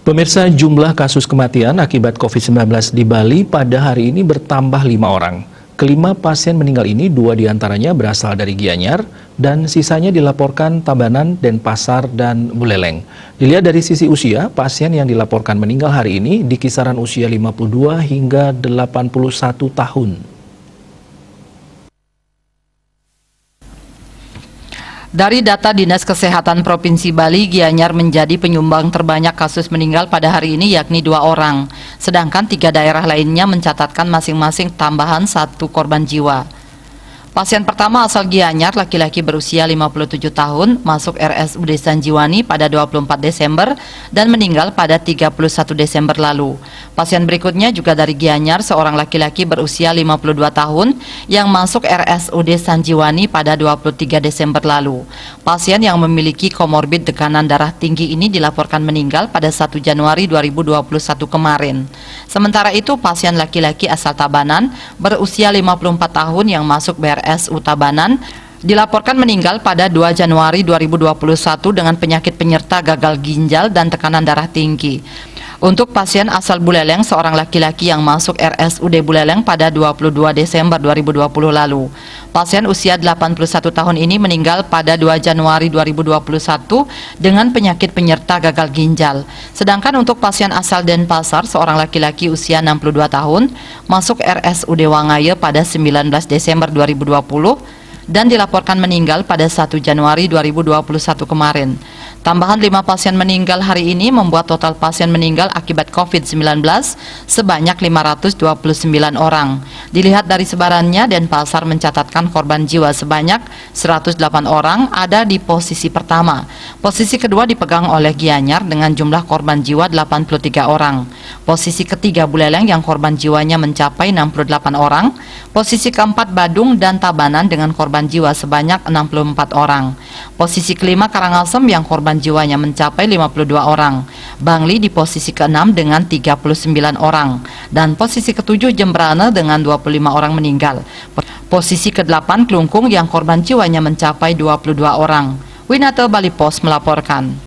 Pemirsa, jumlah kasus kematian akibat COVID-19 di Bali pada hari ini bertambah 5 orang. Kelima pasien meninggal ini, 2 diantaranya berasal dari Gianyar dan sisanya dilaporkan Tabanan, Denpasar, dan Buleleng. Dilihat dari sisi usia, pasien yang dilaporkan meninggal hari ini di kisaran usia 52 hingga 81 tahun. Dari data Dinas Kesehatan Provinsi Bali, Gianyar menjadi penyumbang terbanyak kasus meninggal pada hari ini, yakni 2 orang. Sedangkan 3 daerah lainnya mencatatkan masing-masing tambahan 1 korban jiwa. Pasien pertama asal Gianyar, laki-laki berusia 57 tahun, masuk RSUD Sanjiwani pada 24 Desember dan meninggal pada 31 Desember lalu. Pasien berikutnya juga dari Gianyar, seorang laki-laki berusia 52 tahun yang masuk RSUD Sanjiwani pada 23 Desember lalu. Pasien yang memiliki komorbid tekanan darah tinggi ini dilaporkan meninggal pada 1 Januari 2021 kemarin. Sementara itu, pasien laki-laki asal Tabanan berusia 54 tahun yang masuk BRSU Tabanan dilaporkan meninggal pada 2 Januari 2021 dengan penyakit penyerta gagal ginjal dan tekanan darah tinggi. Untuk pasien asal Buleleng, seorang laki-laki yang masuk RSUD Buleleng pada 22 Desember 2020 lalu. Pasien usia 81 tahun ini meninggal pada 2 Januari 2021 dengan penyakit penyerta gagal ginjal. Sedangkan untuk pasien asal Denpasar, seorang laki-laki usia 62 tahun, masuk RSUD Wangaya pada 19 Desember 2020 dan dilaporkan meninggal pada 1 Januari 2021 kemarin. Tambahan 5 pasien meninggal hari ini membuat total pasien meninggal akibat COVID-19 sebanyak 529 orang. Dilihat dari sebarannya, Denpasar mencatatkan korban jiwa sebanyak 108 orang, ada di posisi pertama. Posisi kedua dipegang oleh Gianyar dengan jumlah korban jiwa 83 orang. Posisi ketiga Buleleng yang korban jiwanya mencapai 68 orang. Posisi keempat Badung dan Tabanan dengan korban jiwa sebanyak 64 orang. Posisi kelima Karangasem yang korban jiwanya mencapai 52 orang. Bangli di posisi ke-6 dengan 39 orang. Dan posisi ke-7 Jembrana dengan 25 orang meninggal. Posisi ke-8 Klungkung yang korban jiwanya mencapai 22 orang. Winata Bali Pos melaporkan.